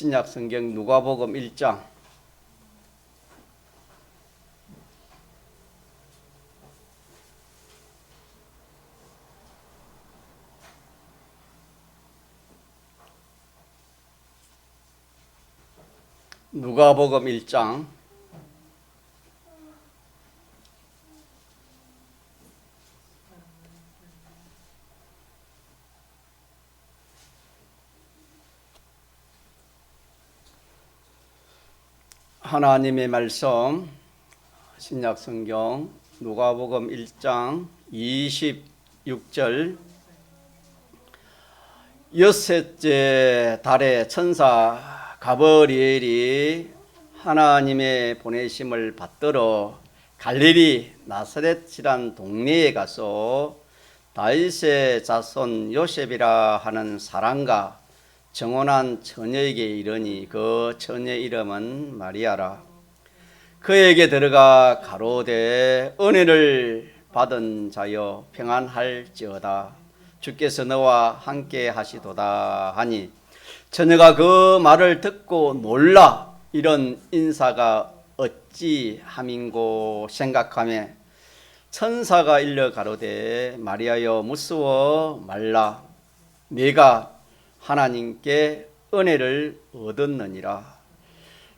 신약 성경 누가복음 1장 누가복음 1장 하나님의 말씀 신약 성경 누가복음 1장 26절 여섯째 달에 천사 가브리엘이 하나님의 보내심을 받들어 갈릴리 나사렛이란 동네에 가서 다윗의 자손 요셉이라 하는 사람과 정혼한 처녀에게 이르니 그 처녀 이름은 마리아라. 그에게 들어가 가로되 은혜를 받은 자여 평안할지어다. 주께서 너와 함께 하시도다 하니 처녀가 그 말을 듣고 놀라 이런 인사가 어찌 함인고 생각하며 천사가 일러 가로되 마리아여 무서워 말라. 네가 하나님께 은혜를 얻었느니라.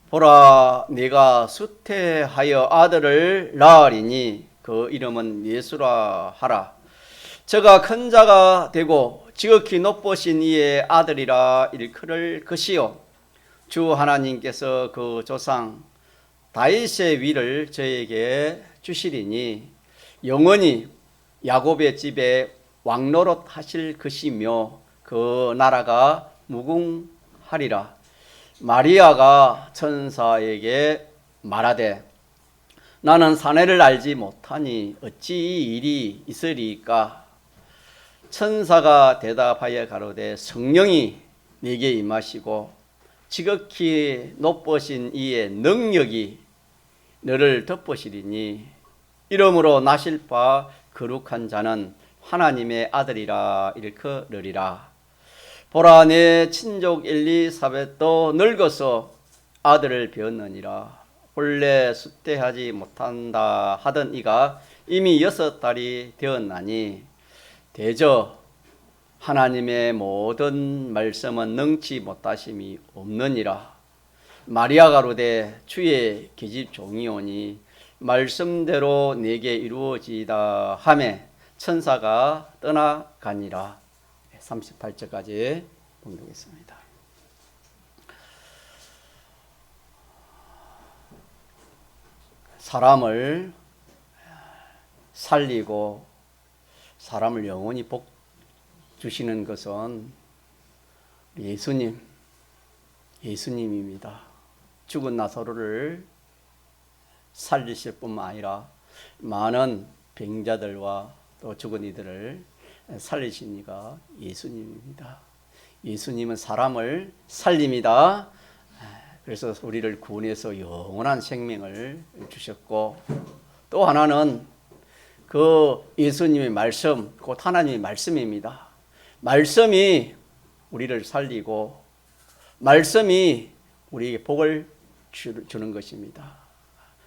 보라 네가 수태하여 아들을 낳으리니 그 이름은 예수라 하라. 저가 큰 자가 되고 지극히 높으신 이의 아들이라 일컬을 것이요 주 하나님께서 그 조상 다윗의 위를 저에게 주시리니 영원히 야곱의 집에 왕노릇 하실 것이며 그 나라가 무궁하리라. 마리아가 천사에게 말하되 나는 사내를 알지 못하니 어찌 이 일이 있으리까. 천사가 대답하여 가로되 성령이 네게 임하시고 지극히 높으신 이의 능력이 너를 덮으시리니 이러므로 나실 바 거룩한 자는 하나님의 아들이라 일컬으리라. 보라 내 친족 엘리사벳도 늙어서 아들을 배었느니라. 본래 수태하지 못한다 하던 이가 이미 6달이 되었나니 대저 하나님의 모든 말씀은 능치 못하심이 없느니라. 마리아 가로되 주의 계집 종이오니 말씀대로 내게 이루어지이다 하며 천사가 떠나가니라. 38절까지 봉독했습니다. 사람을 살리고 사람을 영원히 복 주시는 것은 예수님입니다. 죽은 나사로를 살리실 뿐만 아니라 많은 병자들과 또 죽은 이들을 살리신 이가 예수님입니다. 예수님은 사람을 살립니다. 그래서 우리를 구원해서 영원한 생명을 주셨고 또 하나는 그 예수님의 말씀, 곧 하나님의 말씀입니다. 말씀이 우리를 살리고 말씀이 우리에게 복을 주는 것입니다.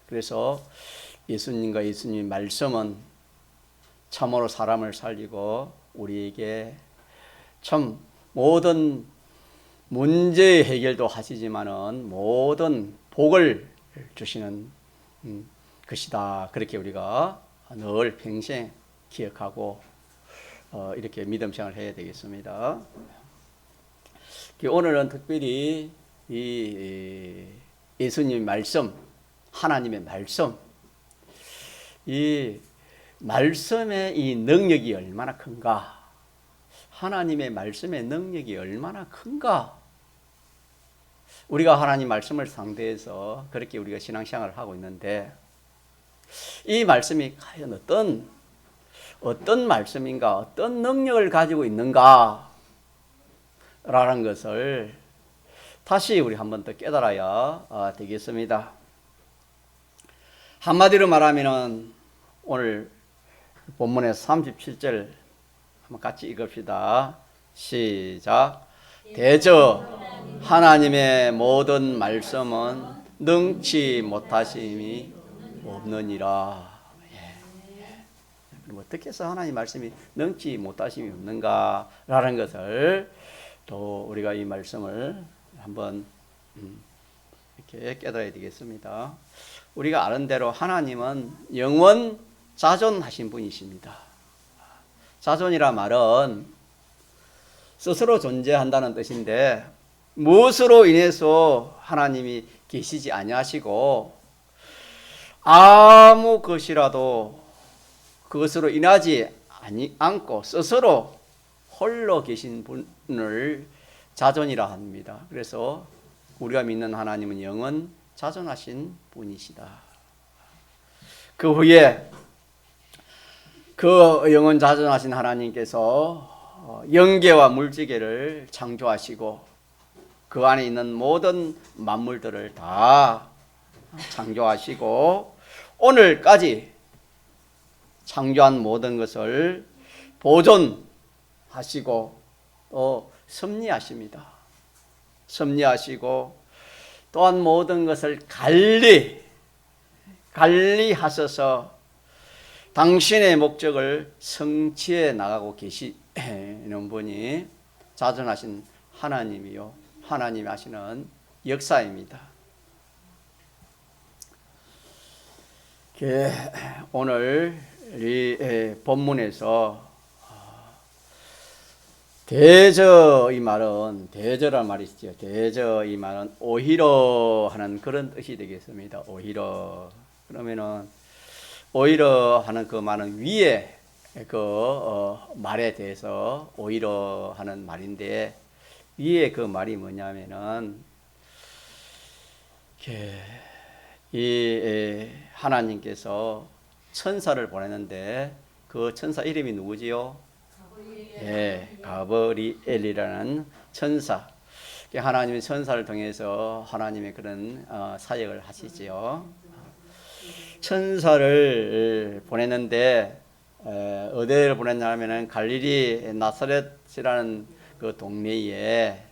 그래서 예수님과 예수님의 말씀은 참으로 사람을 살리고 우리에게 참 모든 문제의 해결도 하시지만은 모든 복을 주시는 것이다. 그렇게 우리가 늘 평생 기억하고 이렇게 믿음 생활을 해야 되겠습니다. 오늘은 특별히 이 예수님의 말씀, 하나님의 말씀, 이 말씀의 이 능력이 얼마나 큰가, 하나님의 말씀의 능력이 얼마나 큰가. 우리가 하나님 말씀을 상대해서 그렇게 우리가 신앙생활을 하고 있는데 이 말씀이 과연 어떤 말씀인가, 어떤 능력을 가지고 있는가 라는 것을 다시 우리 한 번 더 깨달아야 되겠습니다. 한마디로 말하면 오늘 본문의 37절 한번 같이 읽읍시다. 시작. 대저 하나님의 모든 말씀은 능치 못하심이 없느니라. 그럼 어떻게 해서 하나님 말씀이 능치 못하심이 없는가라는 것을 또 우리가 이 말씀을 한번 이렇게 깨달아야 되겠습니다. 우리가 아는 대로 하나님은 영원 자존하신 분이십니다. 자존이라 말은 스스로 존재한다는 뜻인데 무엇으로 인해서 하나님이 계시지 아니하시고 아무 것이라도 그것으로 인하지 않고 스스로 홀로 계신 분을 자존이라 합니다. 그래서 우리가 믿는 하나님은 영원 자존하신 분이시다. 그 후에 그 영원 자존하신 하나님께서 영계와 물지계를 창조하시고 그 안에 있는 모든 만물들을 다 창조하시고 오늘까지 창조한 모든 것을 보존하시고 또 섭리하십니다. 섭리하시고 또한 모든 것을 관리하셔서 당신의 목적을 성취해 나가고 계시는 분이 자존하신 하나님이요 하나님이 하시는 역사입니다. 오늘 이 본문에서 대저 이 말은 대저란 말이 있죠. 대저 이 말은 오히려 하는 그런 뜻이 되겠습니다. 오히려 그러면은 오히려 하는 그 말은 위에 그 말에 대해서 오히려 하는 말인데 위에 그 말이 뭐냐면은 이 하나님께서 천사를 보냈는데 그 천사 이름이 누구지요? 가브리엘이라는 천사. 하나님의 천사를 통해서 하나님의 그런 사역을 하시지요. 천사를 보냈는데 어디를 보냈냐면은 갈릴리 나사렛이라는 그 동네에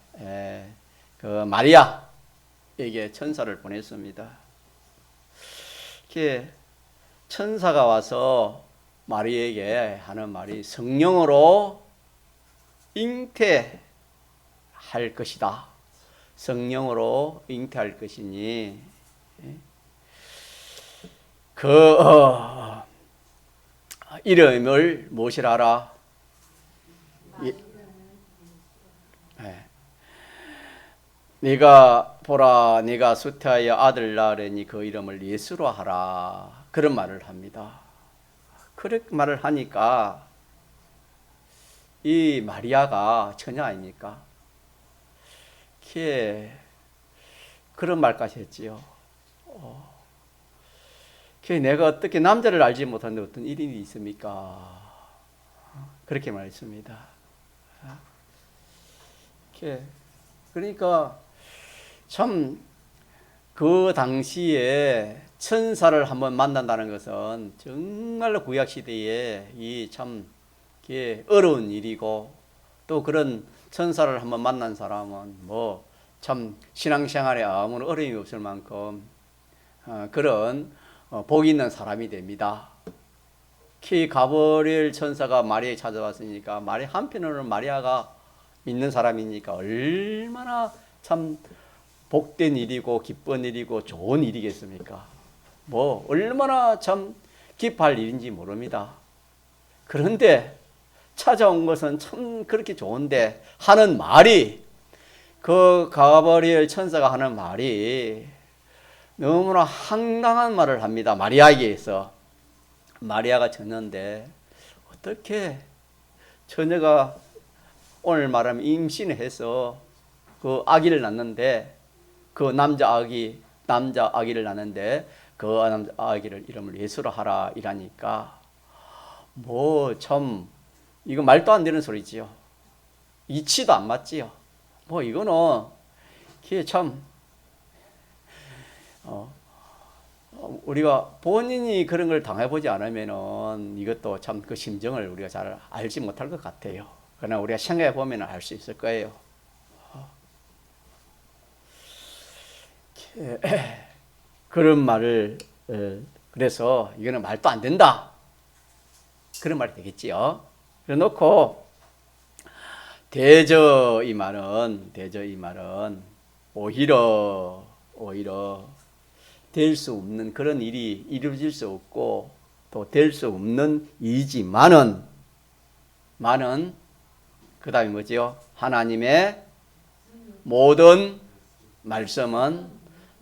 그 마리아에게 천사를 보냈습니다. 이렇게 천사가 와서 마리아에게 하는 말이 성령으로 잉태할 것이다. 성령으로 잉태할 것이니 그 이름을 무엇이라 하라? 네가 보라 네가 수태하여 아들 낳으려니 그 이름을 예수로 하라. 그런 말을 합니다. 그렇게 말을 하니까 이 마리아가 처녀 아닙니까? 그런 말까지 했지요. 내가 어떻게 남자를 알지 못하는데 어떤 일이 있습니까? 그렇게 말했습니다. 그러니까 참 그 당시에 천사를 한번 만난다는 것은 정말로 구약 시대에 이 참 어려운 일이고 또 그런 천사를 한번 만난 사람은 뭐 참 신앙생활에 아무런 어려움이 없을 만큼 그런 복이 있는 사람이 됩니다. 가브리엘 천사가 마리아에 찾아왔으니까 한편으로는 마리아가 믿는 사람이니까 얼마나 참 복된 일이고 기쁜 일이고 좋은 일이겠습니까? 뭐 얼마나 참 기뻐할 일인지 모릅니다. 그런데 찾아온 것은 참 그렇게 좋은데 하는 말이 그 가브리엘 천사가 하는 말이 너무나 황당한 말을 합니다. 마리아에게서. 마리아가 처녀인데 어떻게 처녀가 오늘 말하면 임신을 해서 그 아기를 낳는데 그 남자 아기를 낳는데 그 남자 아기를 이름을 예수로 하라 이라니까 뭐 참 이거 말도 안 되는 소리지요. 이치도 안 맞지요. 뭐 이거는 참 우리가 본인이 그런 걸 당해보지 않으면은 이것도 참 그 심정을 우리가 잘 알지 못할 것 같아요. 그러나 우리가 생각해 보면 알 수 있을 거예요. 그런 말을 그래서 이거는 말도 안 된다. 그런 말이 되겠지요. 그래 놓고 대저 이 말은 오히려 될 수 없는 그런 일이 이루어질 수 없고 또 될 수 없는 일이지만은 그 다음에 뭐지요? 하나님의 모든 말씀은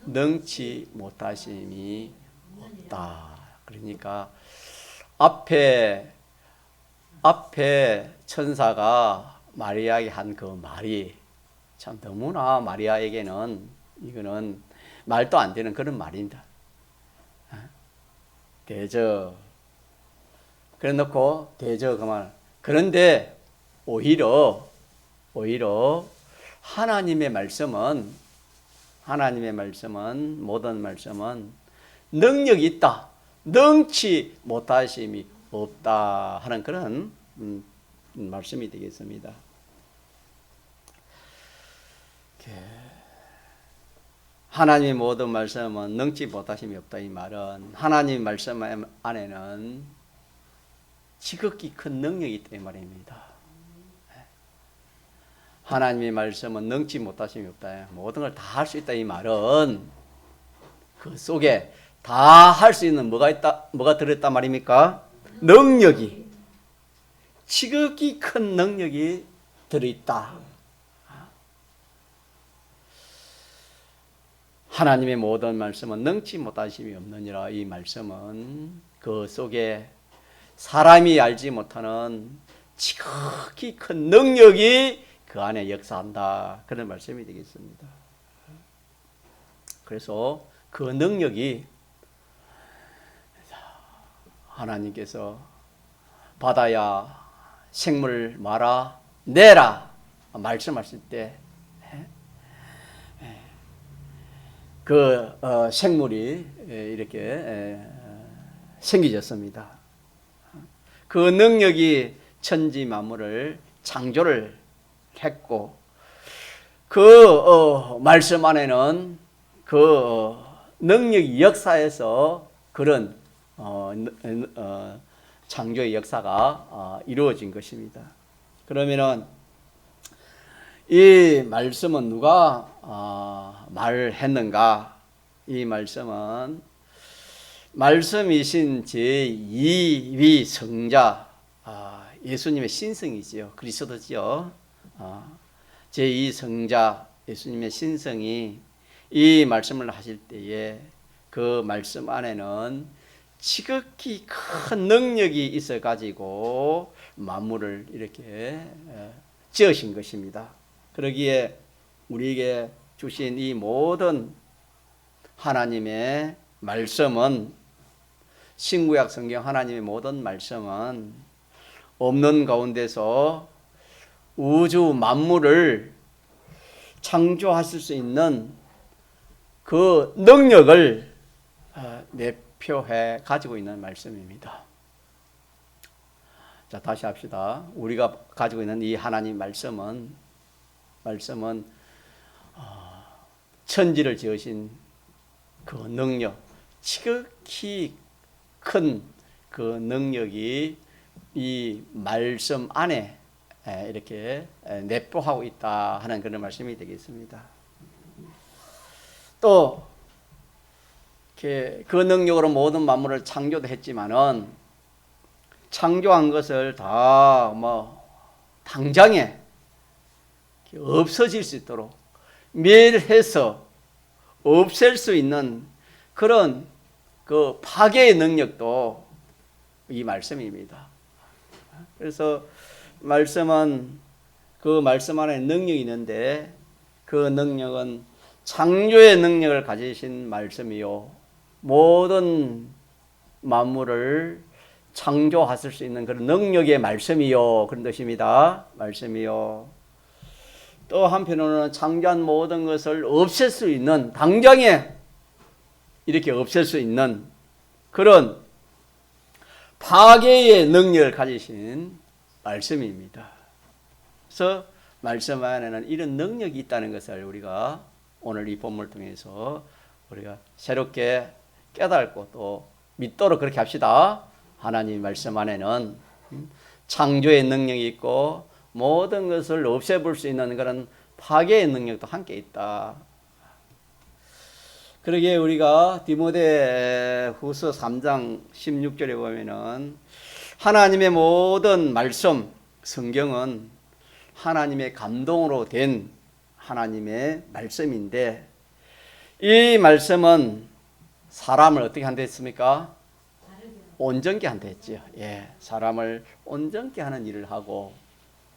능치 못하심이 없다. 그러니까 앞에 천사가 마리아에게 한 그 말이 참 너무나 마리아에게는 이거는 말도 안 되는 그런 말입니다. 대저 그래 놓고 대저 그 말. 그런데 오히려 하나님의 말씀은 모든 말씀은 능력이 있다. 능치 못하심이 없다 하는 그런 말씀이 되겠습니다. 하나님의 모든 말씀은 능치 못하심이 없다. 이 말은 하나님 말씀 안에는 지극히 큰 능력이 있다 이 말입니다. 하나님의 말씀은 능치 못하심이 없다. 모든 걸 다 할 수 있다 이 말은 그 속에 다 할 수 있는 뭐가 들었단 말입니까? 능력이, 지극히 큰 능력이 들어있다. 하나님의 모든 말씀은 능치 못하심이 없느니라. 이 말씀은 그 속에 사람이 알지 못하는 지극히 큰 능력이 그 안에 역사한다. 그런 말씀이 되겠습니다. 그래서 그 능력이 하나님께서 바다야 생물 마라 내라 말씀하실 때 그 생물이 이렇게 생기졌습니다. 그 능력이 천지 만물을 창조를 했고 그 말씀 안에는 그 능력이 역사해서 그런 창조의 역사가 이루어진 것입니다. 그러면은 이 말씀은 누가 말했는가? 이 말씀은 말씀이신 제2위 성자 예수님의 신성이지요. 그리스도지요. 제2 성자 예수님의 신성이 이 말씀을 하실 때에 그 말씀 안에는 지극히 큰 능력이 있어 가지고 만물을 이렇게 지으신 것입니다. 그러기에 우리에게 주신 이 모든 하나님의 말씀은 신구약 성경 하나님의 모든 말씀은 없는 가운데서 우주 만물을 창조하실 수 있는 그 능력을 내표해 가지고 있는 말씀입니다. 자, 다시 합시다. 우리가 가지고 있는 이 하나님 말씀은 천지를 지으신 그 능력, 지극히 큰 그 능력이 이 말씀 안에 이렇게 내포하고 있다 하는 그런 말씀이 되겠습니다. 또 그 능력으로 모든 만물을 창조도 했지만은 창조한 것을 다 당장에 없어질 수 있도록 멸해서 없앨 수 있는 그런 그 파괴의 능력도 이 말씀입니다. 그래서 말씀은 그 말씀 안에 능력이 있는데 그 능력은 창조의 능력을 가지신 말씀이요 모든 만물을 창조하실 수 있는 그런 능력의 말씀이요 그런 뜻입니다. 말씀이요. 또 한편으로는 창조한 모든 것을 없앨 수 있는 당장에 이렇게 없앨 수 있는 그런 파괴의 능력을 가지신 말씀입니다. 그래서 말씀 안에는 이런 능력이 있다는 것을 우리가 오늘 이 본문을 통해서 우리가 새롭게 깨닫고 또 믿도록 그렇게 합시다. 하나님 말씀 안에는 창조의 능력이 있고 모든 것을 없애볼 수 있는 그런 파괴의 능력도 함께 있다. 그러기에 우리가 디모데후서 3장 16절에 보면은 하나님의 모든 말씀, 성경은 하나님의 감동으로 된 하나님의 말씀인데 이 말씀은 사람을 어떻게 한다 했습니까? 온전케 한다 했죠. 예, 사람을 온전케 하는 일을 하고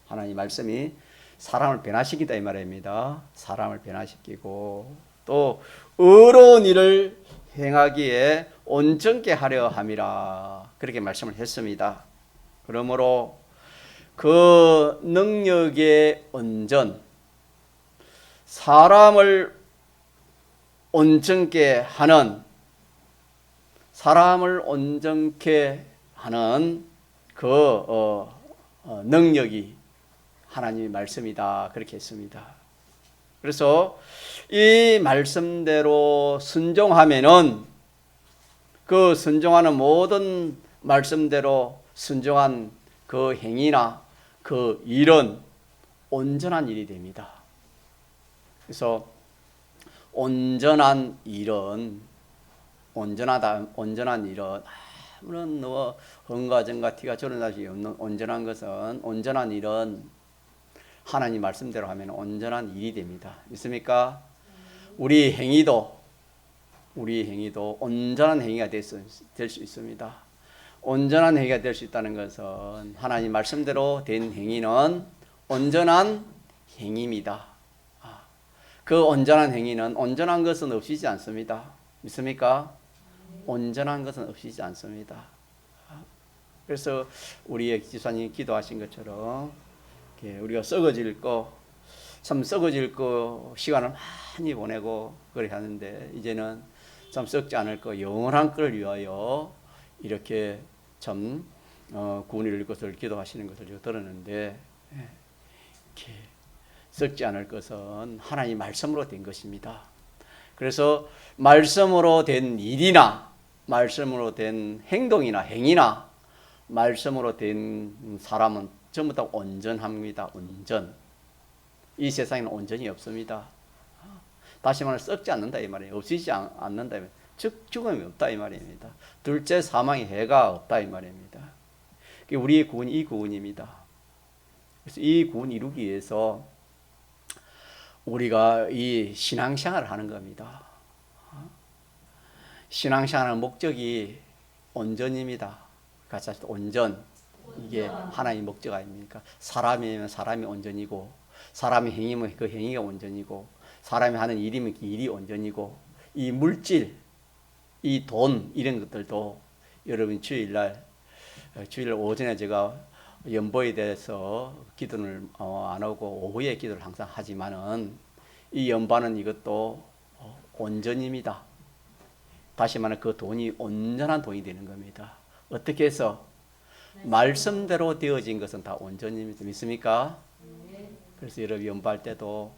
하나님 말씀이 사람을 변화시키다 이 말입니다. 사람을 변화시키고 또 의로운 일을 행하기에 온전케 하려 함이라 그렇게 말씀을 했습니다. 그러므로 그 능력의 온전, 사람을 온전케 하는, 사람을 온전케 하는 그 능력이 하나님의 말씀이다 그렇게 했습니다. 그래서 이 말씀대로 순종하면은 그 순종하는 모든 말씀대로 순종한 그 행위나 그 일은 온전한 일이 됩니다. 그래서 온전한 일은 아무런 흥과 정과 티가 저런 것이 없는 온전한 것은 온전한 일은 하나님 말씀대로 하면 온전한 일이 됩니다. 믿습니까? 우리 행위도 온전한 행위가 될 수 있습니다. 온전한 행위가 될 수 있다는 것은 하나님 말씀대로 된 행위는 온전한 행위입니다. 그 온전한 행위는 온전한 것은 없이지 않습니다. 믿습니까? 온전한 것은 없이지 않습니다. 그래서 우리의 지사님 기도하신 것처럼 우리가 썩어질 거 시간을 많이 보내고 그렇게 하는데 이제는 참 썩지 않을 거 영원한 걸 위하여 이렇게 참 구원을 이룰 것을 기도하시는 것을 제가 들었는데 썩지 않을 것은 하나님 말씀으로 된 것입니다. 그래서 말씀으로 된 일이나 말씀으로 된 행동이나 행위나 말씀으로 된 사람은 전부 다 온전합니다. 온전. 이 세상에는 온전이 없습니다. 다시 말해 썩지 않는다 이 말이에요. 없어지지 않는다. 즉 죽음이 없다 이 말입니다. 둘째 사망의 해가 없다 이 말입니다. 우리의 구원이 이 구원입니다. 그래서 이 구원 이루기 위해서 우리가 이 신앙생활을 하는 겁니다. 신앙생활의 목적이 온전입니다. 같이 하시죠. 온전. 이게 하나의 목적 아닙니까? 사람이면 사람이 온전이고 사람의 행위면 그 행위가 온전이고 사람이 하는 일이면 그 일이 온전이고 이 물질, 이 돈 이런 것들도 여러분 주일 오전에 제가 연보에 대해서 기도를 안 하고 오후에 기도를 항상 하지만은 이 연보는 이것도 온전입니다. 다시 말하면 그 돈이 온전한 돈이 되는 겁니다. 어떻게 해서? 말씀대로 되어진 것은 다 온전입니다. 믿습니까? 그래서 여러분 연보할 때도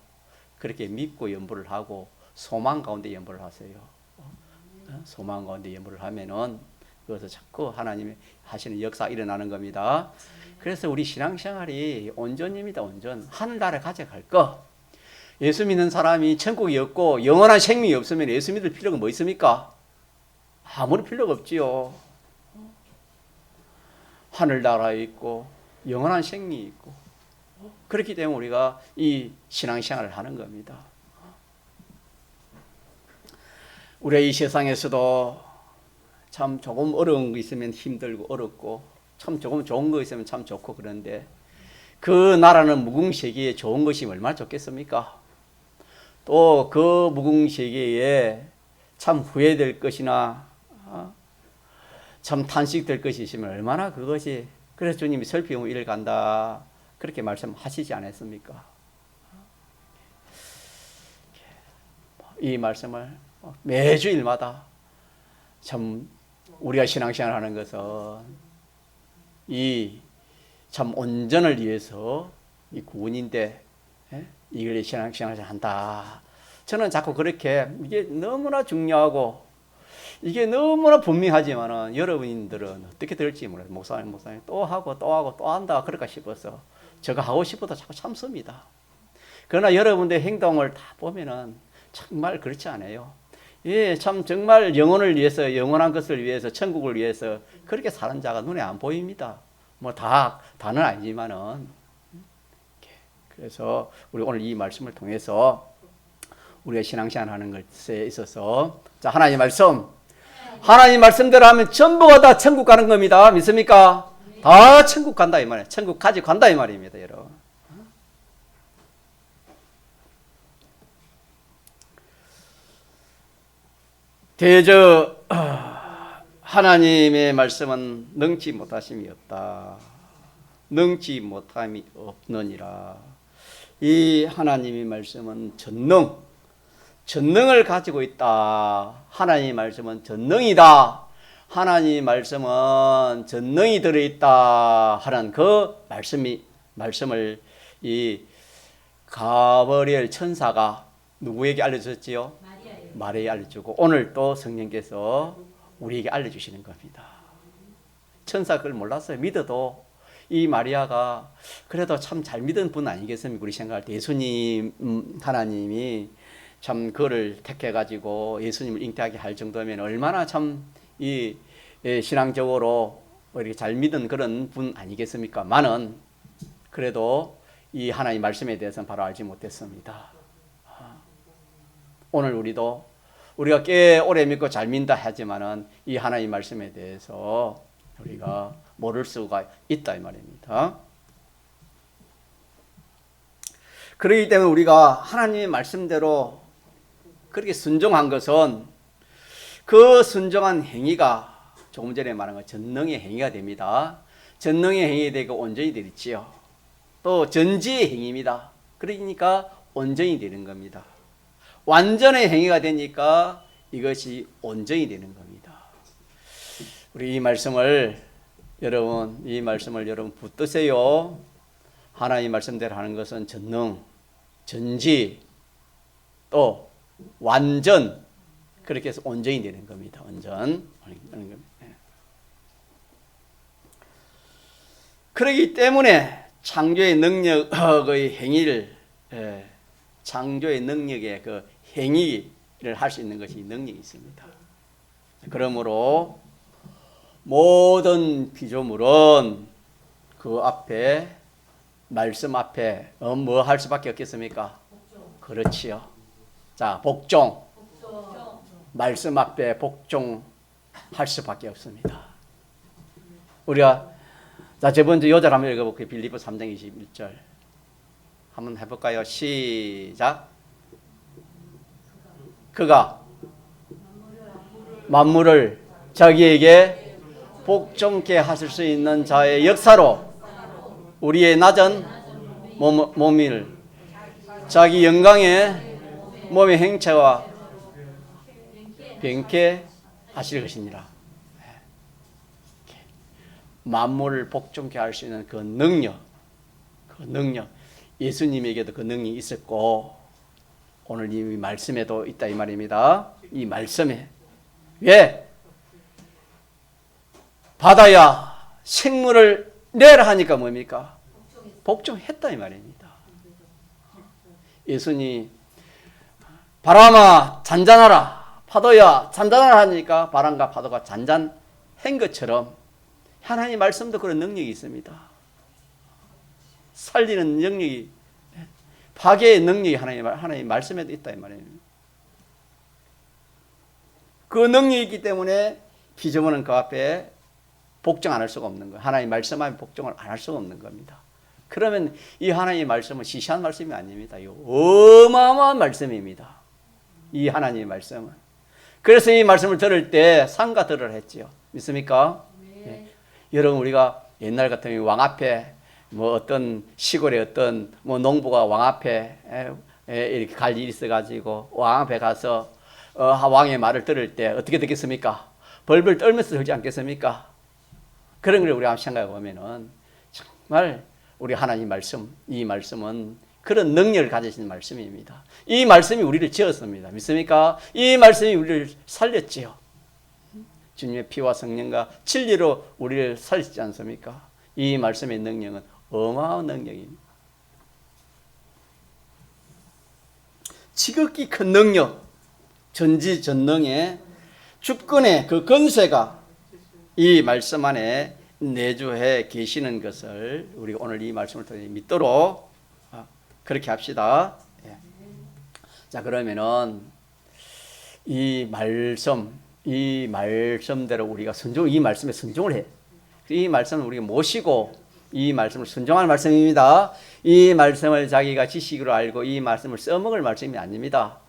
그렇게 믿고 연보를 하고 소망 가운데 연보를 하세요. 소망 가운데 연보를 하면은 그것을 자꾸 하나님이 하시는 역사가 일어나는 겁니다. 그래서 우리 신앙생활이 온전입니다. 온전. 하늘나라에 가져갈 거. 예수 믿는 사람이 천국이 없고 영원한 생명이 없으면 예수 믿을 필요가 뭐 있습니까? 아무런 필요가 없지요. 하늘나라에 있고 영원한 생명이 있고 그렇기 때문에 우리가 이 신앙생활을 하는 겁니다. 우리가 이 세상에서도 참 조금 어려운 거 있으면 힘들고 어렵고 참 조금 좋은 거 있으면 참 좋고 그런데 그 나라는 무궁세계에 좋은 것이 얼마나 좋겠습니까? 또 그 무궁세계에 참 후회될 것이나 참 탄식될 것이 있으면 얼마나 그것이 그래서 주님이 설피우면 이를 간다 그렇게 말씀하시지 않았습니까? 이 말씀을 매주일마다 참 우리가 신앙생활 하는 것은 이 참 온전을 위해서 이 구원인데 이걸 신앙생활을 한다. 저는 자꾸 그렇게 이게 너무나 중요하고 이게 너무나 분명하지만은 여러분들은 어떻게 될지 모르겠어요. 목사님 또 하고 또 한다 그럴까 싶어서 제가 하고 싶어도 자꾸 참습니다. 그러나 여러분들의 행동을 다 보면은 정말 그렇지 않아요. 예, 참 정말 영혼을 위해서, 영원한 것을 위해서, 천국을 위해서 그렇게 사는 자가 눈에 안 보입니다. 뭐 다는 아니지만은. 그래서 우리 오늘 이 말씀을 통해서 우리가 신앙생활 하는 것에 있어서 자, 하나님 말씀대로 하면 전부가 다 천국 가는 겁니다. 믿습니까? 다 천국 간다 이 말이에요. 천국 가지고 간다 이 말입니다, 여러분. 대저 하나님의 말씀은 능치 못하심이 없다. 능치 못함이 없느니라. 이 하나님의 말씀은 전능을 가지고 있다. 하나님의 말씀은 전능이다. 하나님의 말씀은 전능이 들어있다 하는 그 말씀을 이 가브리엘 천사가 누구에게 알려줬지요? 마리아에게 알려주고 오늘 또 성령께서 우리에게 알려주시는 겁니다. 천사 그걸 몰랐어요. 믿어도 이 마리아가 그래도 참 잘 믿은 분 아니겠습니까? 우리 생각할 때 예수님 하나님이 참 그를 택해가지고 예수님을 잉태하게 할 정도면 얼마나 참 이 신앙적으로 이렇게 잘 믿은 그런 분 아니겠습니까? 많은 그래도 이 하나님 말씀에 대해서는 바로 알지 못했습니다. 오늘 우리가 꽤 오래 믿고 잘 믿다 하지만은 이 하나님 말씀에 대해서 우리가 모를 수가 있다 이 말입니다. 그렇기 때문에 우리가 하나님의 말씀대로 그렇게 순종한 것은 그 순종한 행위가 조금 전에 말한 것 전능의 행위가 됩니다. 전능의 행위 되고 온전히 되지요. 또 전지의 행위입니다. 그러니까 온전히 되는 겁니다. 완전의 행위가 되니까 이것이 온전히 되는 겁니다. 우리 이 말씀을 여러분 붙드세요. 하나님 말씀대로 하는 것은 전능, 전지, 또 완전 그렇게 해서 온전히 되는 겁니다. 온전. 그렇기 때문에 창조의 능력의 행위를 창조의 능력의 그 행위를 할 수 있는 것이 능력이 있습니다. 그러므로 모든 피조물은 그 앞에 말씀 앞에 뭐 할 수밖에 없겠습니까? 그렇지요. 자, 복종. 말씀 앞에 복종할 수밖에 없습니다. 우리가 자, 저번주 요절 한번 읽어볼게요. 빌립보 3장 21절 한번 해볼까요? 시작. 그가 만물을 자기에게 복종케 하실 수 있는 자의 역사로 우리의 낮은 몸을 자기 영광의 몸의 행체와 변케 하실 것이니라. 만물을 복종케 할 수 있는 그 능력 예수님에게도 그 능력이 있었고 오늘 이 말씀에도 있다 이 말입니다. 이 말씀에 왜 바다야 생물을 내라 하니까 뭡니까? 복종했다 이 말입니다. 예수님 바람아 잔잔하라 파도야 잔잔하라 하니까 바람과 파도가 잔잔한 것처럼 하나님의 말씀도 그런 능력이 있습니다. 살리는 능력이 파괴의 능력이 하나님의 말씀에도 있다 이 말이에요. 그 능력이 있기 때문에 피조물은 그 앞에 복종 안 할 수가 없는 거예요. 하나님의 말씀 앞에 복종을 안 할 수가 없는 겁니다. 그러면 이 하나님의 말씀은 시시한 말씀이 아닙니다. 이 어마어마한 말씀입니다. 이 하나님의 말씀은. 그래서 이 말씀을 들을 때 상가 들으라 했지요. 믿습니까? 네. 여러분 우리가 옛날 같으면 왕 앞에 뭐 어떤 시골의 어떤 뭐 농부가 왕 앞에 이렇게 갈 일이 있어가지고 왕 앞에 가서 왕의 말을 들을 때 어떻게 되겠습니까? 벌벌 떨면서 들지 않겠습니까? 그런 걸 우리가 생각해 보면은 정말 우리 하나님 말씀, 이 말씀은 그런 능력을 가지신 말씀입니다. 이 말씀이 우리를 지었습니다. 믿습니까? 이 말씀이 우리를 살렸지요. 주님의 피와 성령과 진리로 우리를 살리지 않습니까? 이 말씀의 능력은 어마어마한 능력입니다. 지극히 큰 능력, 전지전능의 주권의 그 권세가 이 말씀 안에 내주해 계시는 것을 우리가 오늘 이 말씀을 통해 믿도록 그렇게 합시다. 예. 자, 그러면은 이 말씀대로 우리가 이 말씀에 순종을 해. 이 말씀을 우리가 모시고 이 말씀을 순종할 말씀입니다. 이 말씀을 자기가 지식으로 알고 이 말씀을 써먹을 말씀이 아닙니다.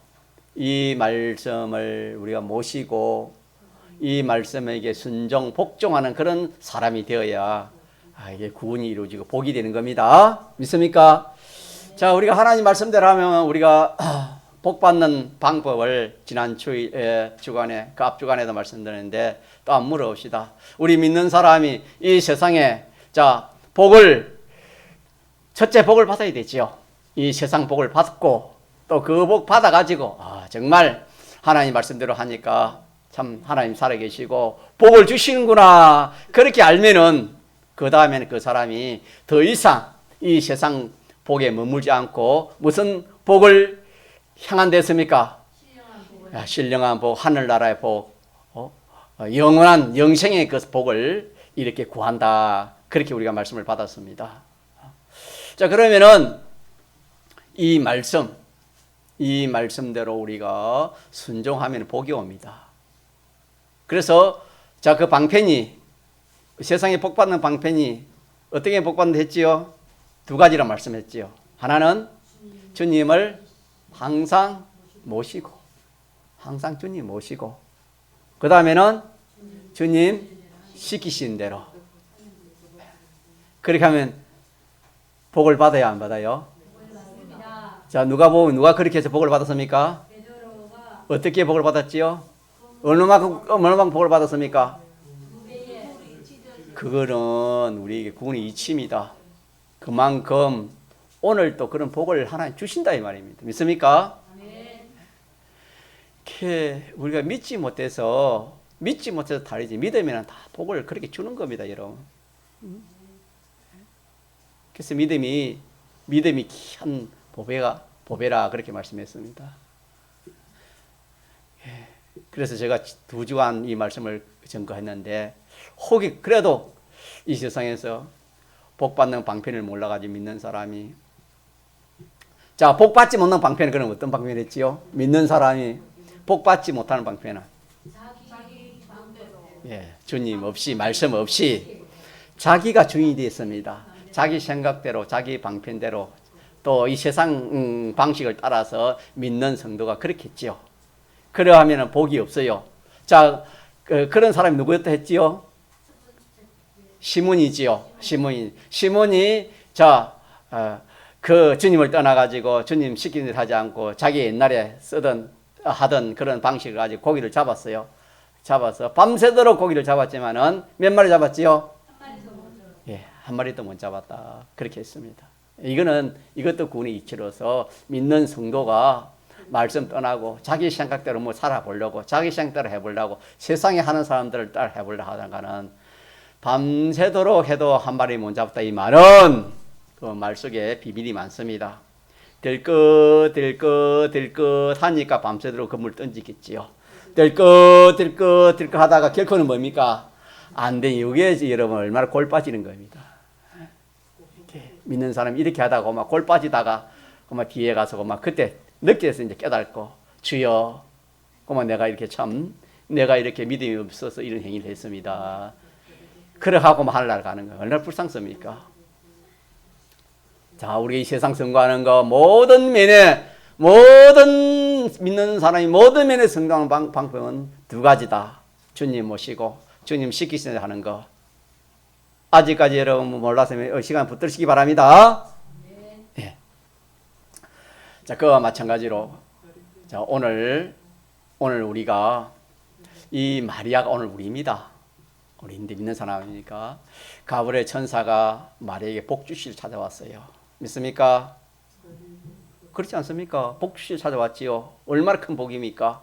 이 말씀을 우리가 모시고 이 말씀에게 순종, 복종하는 그런 사람이 되어야 이게 구원이 이루어지고 복이 되는 겁니다. 믿습니까? 자, 우리가 하나님 말씀대로 하면 우리가 복받는 방법을 지난 주간에 그 앞주간에도 말씀드렸는데 또 안 물어봅시다. 우리 믿는 사람이 이 세상에 첫째 복을 받아야 되지요. 이 세상 복을 받고 또 그 복 받아가지고 정말 하나님 말씀대로 하니까 참 하나님 살아계시고 복을 주시는구나 그렇게 알면은 그 다음에는 그 사람이 더 이상 이 세상 복에 머물지 않고 무슨 복을 향한 데습니까? 신령한 복, 하늘나라의 복, 영원한 영생의 그 복을 이렇게 구한다. 그렇게 우리가 말씀을 받았습니다. 자, 그러면은 이 말씀대로 우리가 순종하면 복이 옵니다. 그래서 그 방편이 세상에 복 받는 방편이 어떻게 복 받는다 했지요? 두 가지라 말씀했지요. 하나는 주님을 항상 모시고 그 다음에는 주님 시키신 대로 그렇게 하면 복을 받아야 안 받아요? 자, 누가 그렇게 해서 복을 받았습니까? 어떻게 복을 받았지요? 얼마만큼 복을 받았습니까? 그거는 우리에게 구원의 이치입니다. 그만큼 오늘 또 그런 복을 하나님 주신다 이 말입니다. 믿습니까? 우리가 믿지 못해서 다르지. 믿으면 다 복을 그렇게 주는 겁니다, 여러분. 그래서 믿음이 귀한 보배라 그렇게 말씀했습니다. 그래서 제가 2주간 이 말씀을 전거했는데 혹이 그래도 이 세상에서 복 받는 방편을 몰라가지고 믿는 사람이 복 받지 못하는 방편은 그럼 어떤 방편이었지요? 믿는 사람이 복 받지 못하는 방편은 주님 없이 말씀 없이 자기가 주인이 되었습니다. 자기 생각대로 자기 방편대로 또 이 세상 방식을 따라서 믿는 성도가 그렇게 했지요. 그러하면 복이 없어요. 자, 그런 사람이 누구였다 했지요? 시몬이지요. 시몬이 그 주님을 떠나가지고 주님 시키는 대로 하지 않고 자기 옛날에 하던 그런 방식을 가지고 고기를 잡았어요. 잡아서 밤새도록 고기를 잡았지만은 몇 마리 잡았지요? 한 마리도 못 잡았다. 그렇게 했습니다. 이것도 구원의 이치로서 믿는 성도가 말씀 떠나고 자기 생각대로 살아보려고 자기 생각대로 해보려고 세상에 하는 사람들을 따라 해보려고 하다가는 밤새도록 해도 한 마리 못 잡았다. 이 말은 그 말 속에 비밀이 많습니다. 들끗 하니까 밤새도록 그물 던지겠지요. 들끗 하다가 결코는 뭡니까? 안 돼. 이게 여러분 얼마나 골 빠지는 겁니다. 이렇게 믿는 사람이 이렇게 하다가 막 골 빠지다가 막 뒤에 가서 막 그때 늦게서 이제 깨닫고 주여, 내가 이렇게 믿음이 없어서 이런 행위를 했습니다. 그래 하고 하늘나라 가는 거예요. 얼마나 불쌍습니까? 자, 우리 이 세상 선거하는 거 모든 믿는 사람이 모든 면에 성장하는 방법은 두 가지다. 주님 모시고 주님 시키시는 대로 하는 거. 아직까지 여러분 몰랐으면 시간 붙들시기 바랍니다. 네. 자, 그와 마찬가지로 자, 오늘 우리가 이 마리아가 오늘 우리입니다. 우리인데 믿는 사람이니까 가브리엘 천사가 마리아에게 복 주시를 찾아왔어요. 믿습니까? 그렇지 않습니까? 복주실 찾아왔지요. 얼마나 큰 복입니까?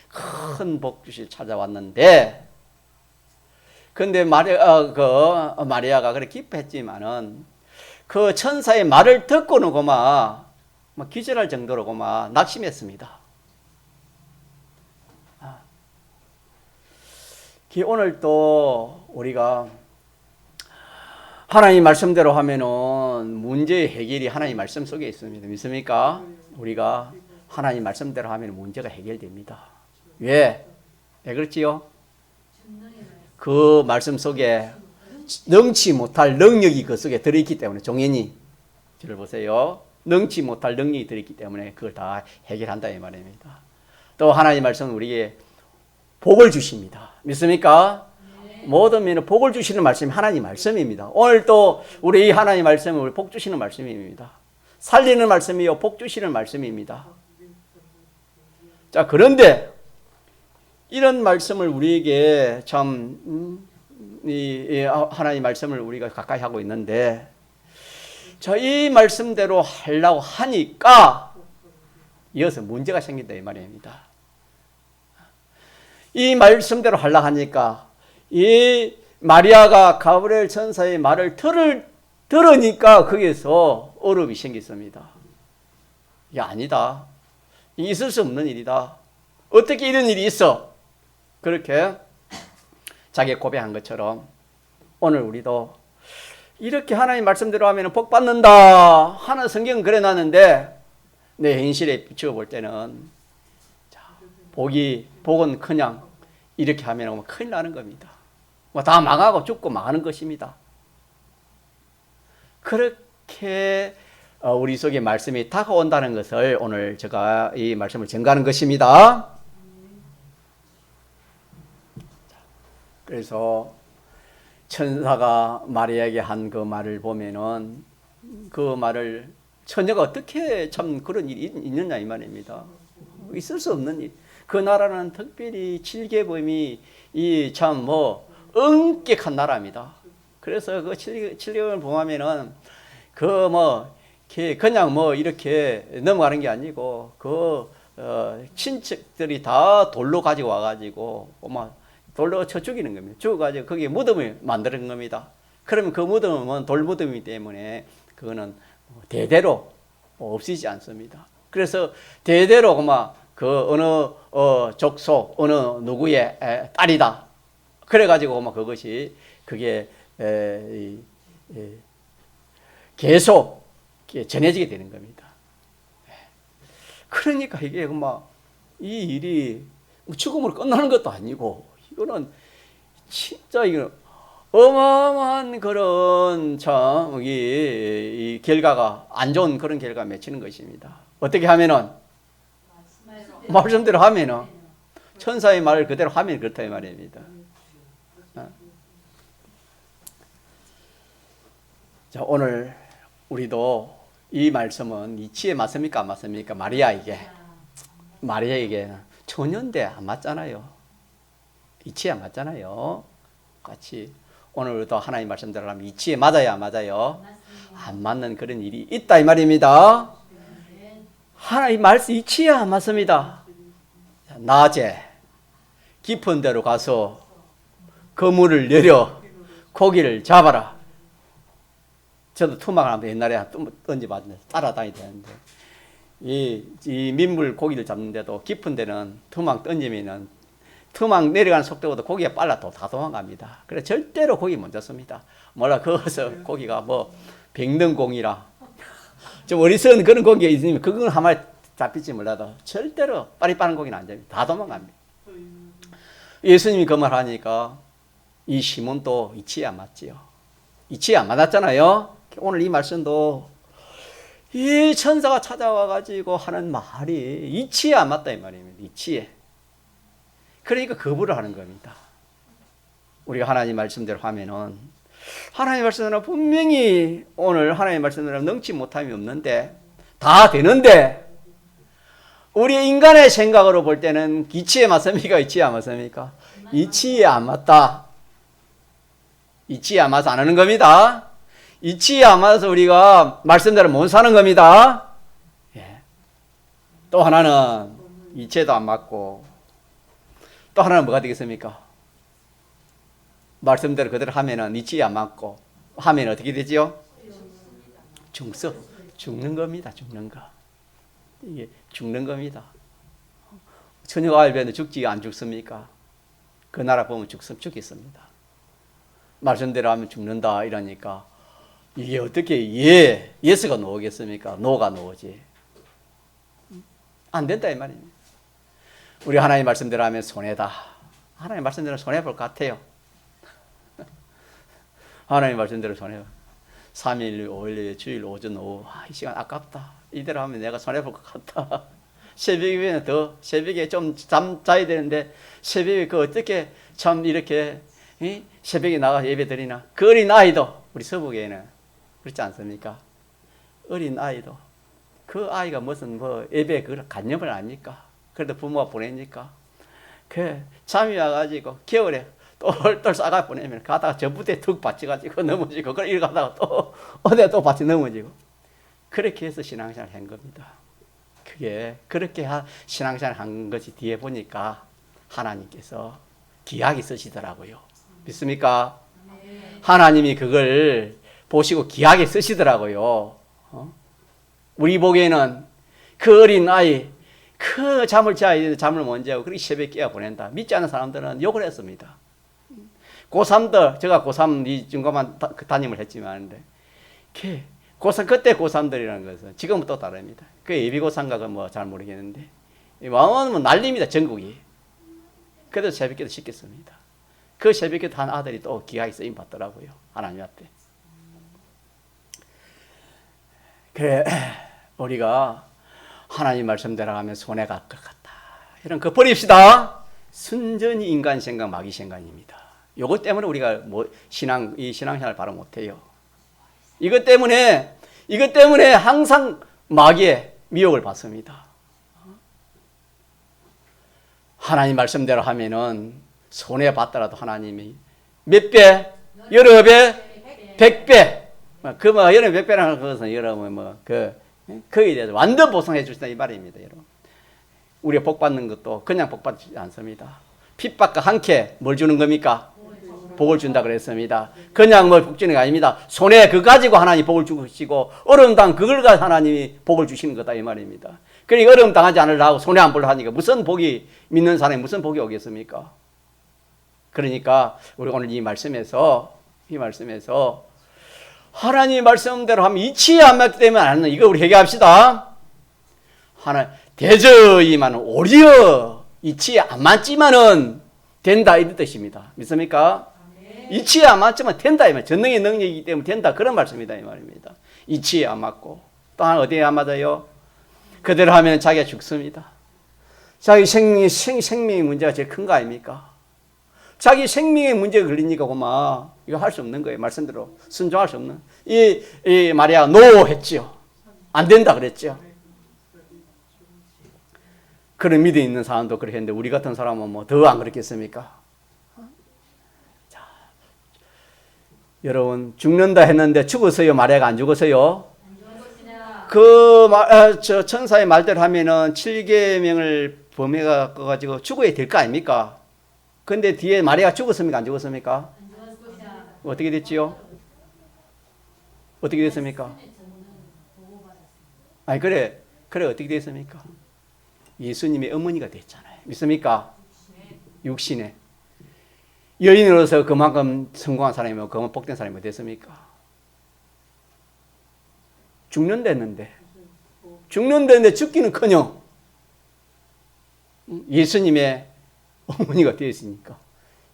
큰 복주실 찾아왔는데, 근데 마리아가 그렇게 기뻐했지만은 그 천사의 말을 듣고는 고마 기절할 정도로 고마 낙심했습니다. 오늘 또 우리가 하나님 말씀대로 하면은 문제의 해결이 하나님 말씀 속에 있습니다. 믿습니까? 우리가 하나님 말씀대로 하면 문제가 해결됩니다. 왜 그렇지요? 그 말씀 속에 능치 못할 능력이 그 속에 들어있기 때문에, 종현이 저를 보세요. 능치 못할 능력이 들어있기 때문에 그걸 다 해결한다 이 말입니다. 또 하나님 말씀은 우리에게 복을 주십니다. 믿습니까? 네. 모든 면에 복을 주시는 말씀이 하나님 말씀입니다. 오늘 또 우리 이 하나님 말씀은 우리 복 주시는 말씀입니다. 살리는 말씀이요 복 주시는 말씀입니다. 자, 그런데 이런 말씀을 우리에게 참 하나님 말씀을 우리가 가까이 하고 있는데, 자, 이 말씀대로 하려고 하니까 이어서 문제가 생긴다 이 말입니다. 이 말씀대로 하려고 하니까 이 마리아가 가브리엘 천사의 말을 들으니까 거기에서 어려움이 생겼습니다. 이게 아니다. 있을 수 없는 일이다. 어떻게 이런 일이 있어? 그렇게 자기 고백한 것처럼 오늘 우리도 이렇게 하나님 말씀대로 하면 복 받는다 하는 성경은 그래 놨는데 내 현실에 비추어 볼 때는 복은 그냥 이렇게 하면 큰일 나는 겁니다. 다 망하고 죽고 망하는 것입니다. 그렇게 우리 속에 말씀이 다가온다는 것을 오늘 제가 이 말씀을 전가하는 것입니다. 그래서 천사가 마리아에게 한 그 말을 보면은 그 말을 처녀가 어떻게 참 그런 일이 있느냐 이 말입니다. 있을 수 없는 일. 그 나라는 특별히 7계범이 참 엄격한 나라입니다. 그래서 그 7계범을 보면은 그냥 이렇게 넘어가는 게 아니고 친척들이 다 돌로 가지고 와가지고 돌로 쳐 죽이는 겁니다. 죽어가지고 거기에 무덤을 만드는 겁니다. 그러면 그 무덤은 돌 무덤이기 때문에 그거는 대대로 없이지 않습니다. 그래서 대대로 어느 족속 어느 누구의 딸이다. 그래가지고 그게 계속 전해지게 되는 겁니다. 그러니까 이게 이 일이 죽음으로 끝나는 것도 아니고 이거는 진짜 어마어마한 그런 이 결과가 안 좋은 그런 결과가 맺히는 것입니다. 어떻게 하면은 말씀대로 하면은 천사의 말을 그대로 하면 그렇다 이 말입니다. 자, 오늘 우리도 이 말씀은 이치에 맞습니까 안 맞습니까? 마리아에게 초년대 안 맞잖아요. 이치에 안 맞잖아요. 같이 오늘도 하나님 말씀대로 하면 이치에 맞아요 안 맞아요? 안 맞는 그런 일이 있다 이 말입니다. 하나님 말씀 이치에 안 맞습니다. 낮에 깊은 데로 가서 그물을 내려 고기를 잡아라. 저도 투망을 하면 옛날에 던져봤는데 따라다니는데 이 민물 고기를 잡는데도 깊은 데는 투망 던지면은 투망 내려가는 속도보다 고기가 빨라 다 도망갑니다. 그래 절대로 고기 못 잡습니다. 거기서 고기가 백능공이라 좀 어리석은 그런 고기가 있으면 그건 한 마리 잡힐지 몰라도 절대로 빠른 고기는 안 잡니다. 다 도망갑니다. 예수님이 그 말 하니까 이 시몬도 이치에 안 맞지요. 이치에 안 맞았잖아요. 오늘 이 말씀도 이 천사가 찾아와 가지고 하는 말이 이치에 안 맞다 이 말입니다. 이치에. 그러니까 거부를 하는 겁니다. 우리가 하나님 말씀대로 하면은 하나님 말씀대로 분명히 오늘 하나님 말씀대로 능치 못함이 없는데 다 되는데 우리 인간의 생각으로 볼 때는 이치에 맞습니까? 이치에 안 맞습니까? 이치에 안 맞다. 이치에 안 맞아서 안 하는 겁니다. 이치에 안 맞아서 우리가 말씀대로 못 사는 겁니다. 예. 또 하나는 이치에도 안 맞고, 또 하나는 뭐가 되겠습니까? 말씀대로 그대로 하면은 이치에 안 맞고 하면 어떻게 되지요? 죽는 겁니다. 죽는 거. 이게 죽는 겁니다. 처녀가 알배는 죽지 안 죽습니까? 그 나라 보면 죽겠습니다. 말씀대로 하면 죽는다 이러니까 이게 어떻게 예스가 나오겠습니까? 노가 나오지. 안 된다 이 말입니다. 우리 하나님 말씀대로 하면 손해다. 하나님 말씀대로 손해볼 것 같아요. 하나님 말씀대로 손해볼. 3일, 5일, 주일, 오전, 오후. 이 시간 아깝다. 이대로 하면 내가 손해볼 것 같다. 새벽이면 새벽에 좀 잠 자야 되는데, 새벽에 어떻게 참 이렇게, 새벽에 나가 예배 드리나. 그 어린 아이도, 우리 서북에는 그렇지 않습니까? 어린 아이도. 그 아이가 무슨 예배 그걸 간념을 아니까. 그래도 부모가 보내니까. 잠이 와가지고, 겨울에 똘똘 싸가 보내면 가다가 전부대 툭 받쳐가지고 넘어지고, 그걸 이리 가다가 또 어디에 또 받쳐 넘어지고. 그렇게 해서 신앙생활 한 겁니다. 그렇게 신앙생활 한 것이 뒤에 보니까 하나님께서 귀하게 쓰시더라고요. 믿습니까? 하나님이 그걸 보시고 귀하게 쓰시더라고요. 우리 보기에는 그 어린 아이, 그 잠을 자야 되는데 잠을 못 자고 그렇게 새벽에 깨어 보낸다. 믿지 않는 사람들은 욕을 했습니다. 고3들, 제가 고3 이 중간만 담임을 했지만, 고3, 그때 고3들이라는 것은 지금은 또 다릅니다. 그 예비고3가가 잘 모르겠는데, 왕은 난립니다, 전국이. 그래도 새벽기도 시켰습니다. 그 새벽기도 한 아들이 또 귀하게 쓰임 받더라고요, 하나님 앞에. 그래, 우리가 하나님 말씀대로 하면 손해가 갈 것 같다. 이런 거 버립시다. 순전히 인간 생각, 마귀 생각입니다. 요것 때문에 우리가 이 신앙생활 바로 못해요. 이것 때문에 항상 마귀의 미혹을 받습니다. 하나님 말씀대로 하면은 손해 받더라도 하나님이 몇 배, 여러 배, 100배. 여러 몇 배라는 것은 여러분 거기에 대해서 완전 보상해 주신다 이 말입니다, 여러분. 우리가 복 받는 것도 그냥 복 받지 않습니다. 핍박과 함께 뭘 주는 겁니까? 복을 준다 그랬습니다. 그냥 복 주는 게 아닙니다. 손해 그거 가지고 하나님 복을 주시고 어려움 당 그걸 가지고 하나님이 복을 주시는 거다 이 말입니다. 그러니까 어려움 당하지 않으려고 손해 안 보려 하니까 무슨 복이, 믿는 사람이 무슨 복이 오겠습니까? 그러니까 우리 오늘 이 말씀에서 하나님 말씀대로 하면 이치에 안 맞기 때문에 안 하는, 이거 우리 회개합시다. 대저이만 오리어 이치에 안 맞지만은 된다 이런 뜻입니다. 믿습니까? 이치에 안 맞지만 된다 이 말. 전능의 능력이기 때문에 된다 그런 말씀이다 이 말입니다. 이치에 안 맞고 또 하나 어디에 안 맞아요? 그대로 하면 자기가 죽습니다. 자기 생명의 문제가 제일 큰 거 아닙니까? 자기 생명의 문제가 걸리니까 고마 이거 할 수 없는 거예요. 말씀대로 순종할 수 없는. 이 마리아가 노 했지요. 안 된다 그랬죠. 그런 믿음 있는 사람도 그렇게 했는데 우리 같은 사람은 더 안 그렇겠습니까? 자, 여러분 죽는다 했는데 죽었어요? 마리아가 안 죽었어요? 천사의 말대로 하면은 7계명을 범해가 가지고 죽어야 될 거 아닙니까? 근데 뒤에 마리아가 죽었습니까? 안 죽었습니까? 어떻게 됐지요? 어떻게 됐습니까? 아니 그래 어떻게 됐습니까? 예수님의 어머니가 됐잖아요. 믿습니까? 육신에 여인으로서 그만큼 성공한 사람이면 그만큼 복된 사람이 됐습니까? 죽는다는데 죽기는커녕 예수님의 어머니가 되었으니까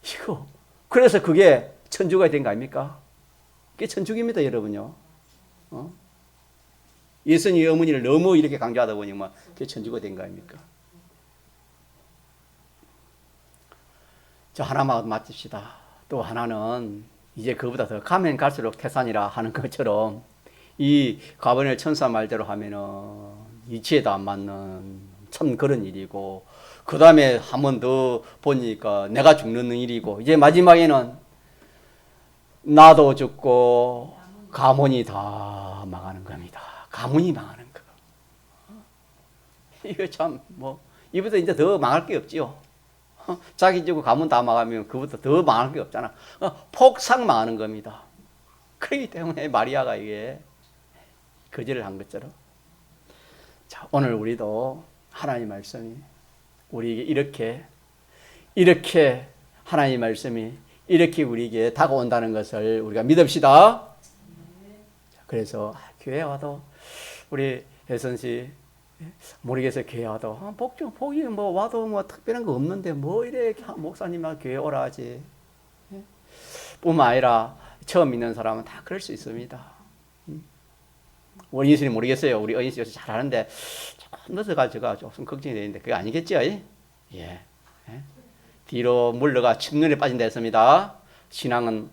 이거 그래서 그게 천주가 된 거 아닙니까? 그게 천주입니다, 여러분요. 예수님의 어머니를 너무 이렇게 강조하다 보니 그게 천주가 된 거 아닙니까? 저 하나만 맞춥시다. 또 하나는 이제 그보다 더 가면 갈수록 태산이라 하는 것처럼 이 가버넬 천사 말대로 하면은 이치에도 안 맞는 참 그런 일이고, 그 다음에 한 번 더 보니까 내가 죽는 일이고, 이제 마지막에는 나도 죽고 가문이 다 망하는 겁니다. 가문이 망하는 거. 이거 참 뭐 이부터 이제 더 망할 게 없지요. 자기 지구 가문 다 망하면 그부터 더 망할 게 없잖아. 폭삭 망하는 겁니다. 그렇기 때문에 마리아가 이게 거절을 한 것처럼. 자, 오늘 우리도 하나님 말씀이 우리에게 이렇게 하나님 말씀이 이렇게 우리에게 다가온다는 것을 우리가 믿읍시다. 그래서 교회 와도 우리 혜선 씨 모르겠어요. 교회 와도 복이 뭐 와도 뭐 특별한 거 없는데 뭐 이래 목사님하고 교회 오라 하지. 뿐만 아니라 처음 믿는 사람은 다 그럴 수 있습니다. 우리 인수님 모르겠어요. 우리 어인 씨 요새 잘하는데 조금 늦어가지고 조금 걱정이 되는데 그게 아니겠죠? 예. 뒤로 물러가 침륜에 빠진다 했습니다. 신앙은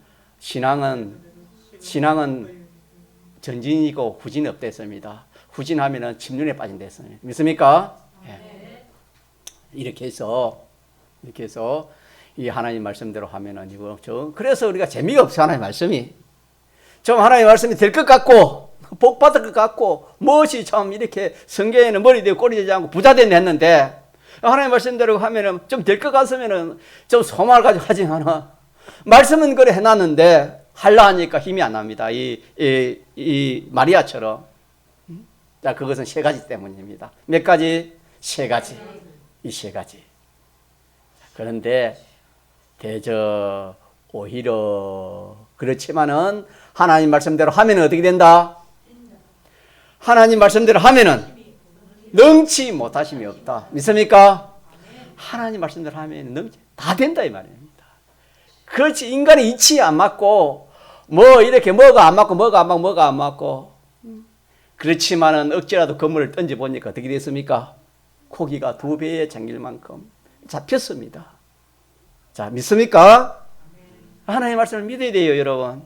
전진이고 후진이 없다 했습니다. 후진하면은 침륜에 빠진다 했습니다. 믿습니까? 예. 이렇게 해서 이 하나님 말씀대로 하면은 이거 그래서 우리가 재미가 없어. 하나님 말씀이 좀 하나님 말씀이 될 것 같고 복 받을 것 같고 무엇이 참 이렇게 성경에는 머리 되고 꼬리 되지 않고 부자 되는 했는데 하나님 말씀대로 하면은 좀 될 것 같으면은 좀 소망을 가지고 하지 않아. 말씀은 그래 해놨는데 하려 하니까 힘이 안 납니다. 이 마리아처럼. 자, 그것은 세 가지 때문입니다. 몇 가지? 세 가지. 이 세 가지. 그런데 오히려 그렇지만은 하나님 말씀대로 하면은 어떻게 된다? 하나님 말씀대로 하면은 능치 못하심이 없다. 믿습니까? 하나님 말씀대로 하면 다 된다 이 말입니다. 그렇지 인간의 이치에 안 맞고 뭐 이렇게 뭐가 안 맞고 그렇지만은 억지라도 건물을 던져 보니까 어떻게 됐습니까? 고기가 2배에 잠길 만큼 잡혔습니다. 자, 믿습니까? 하나님의 말씀을 믿어야 돼요, 여러분.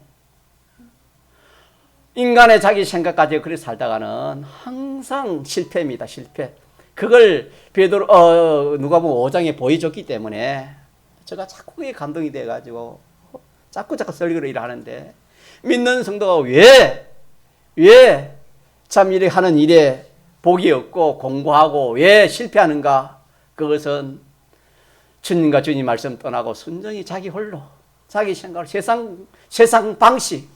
인간의 자기 생각 가지고 그렇게 살다가는 항상 실패입니다, 실패. 그걸 누가복음 5장에 보여줬기 때문에 제가 자꾸 그게 감동이 돼가지고 자꾸 설교를 일하는데 믿는 성도가 왜 참 이렇게 하는 일에 복이 없고 공부하고 왜 실패하는가? 그것은 주님과 주님 말씀 떠나고 순전히 자기 홀로 자기 생각을 세상 방식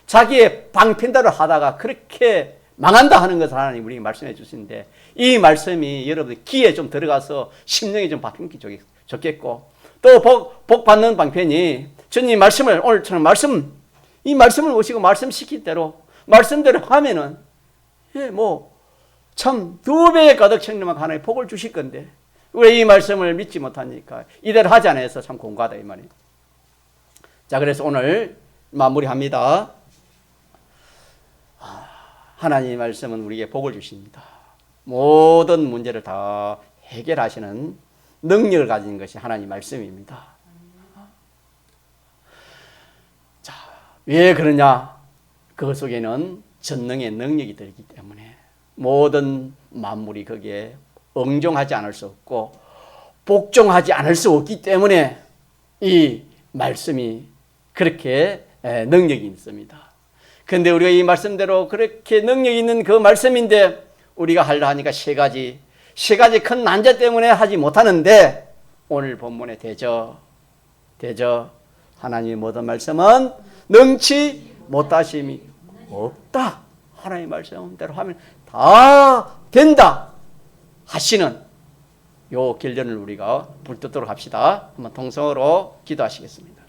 자기의 방편대로 하다가 그렇게 망한다 하는 것을 하나님 우리에게 말씀해 주시는데 이 말씀이 여러분들 귀에 좀 들어가서 심령이 좀 바뀌기 좋겠고 또 복 받는 방편이 주님 말씀을 오늘처럼 이 말씀을 오시고 말씀시킬 대로 말씀대로 하면은 참 2배의 가득 청렴한 하나님의 복을 주실 건데 왜 이 말씀을 믿지 못하니까 이대로 하지 않아서 참 공고하다 이 말이에요. 자, 그래서 오늘 마무리합니다. 하나님의 말씀은 우리에게 복을 주십니다. 모든 문제를 다 해결하시는 능력을 가진 것이 하나님의 말씀입니다. 자, 왜 그러냐? 그 속에는 전능의 능력이 들기 때문에 모든 만물이 거기에 응종하지 않을 수 없고 복종하지 않을 수 없기 때문에 이 말씀이 그렇게 능력이 있습니다. 그런데 우리가 이 말씀대로 그렇게 능력이 있는 그 말씀인데 우리가 하려 하니까 세 가지 큰 난제 때문에 하지 못하는데 오늘 본문의 대저 하나님의 모든 말씀은 능치 못하심이 없다. 하나님의 말씀대로 하면 다 된다 하시는 요 결론을 우리가 붙들도록 합시다. 한번 통성으로 기도하시겠습니다.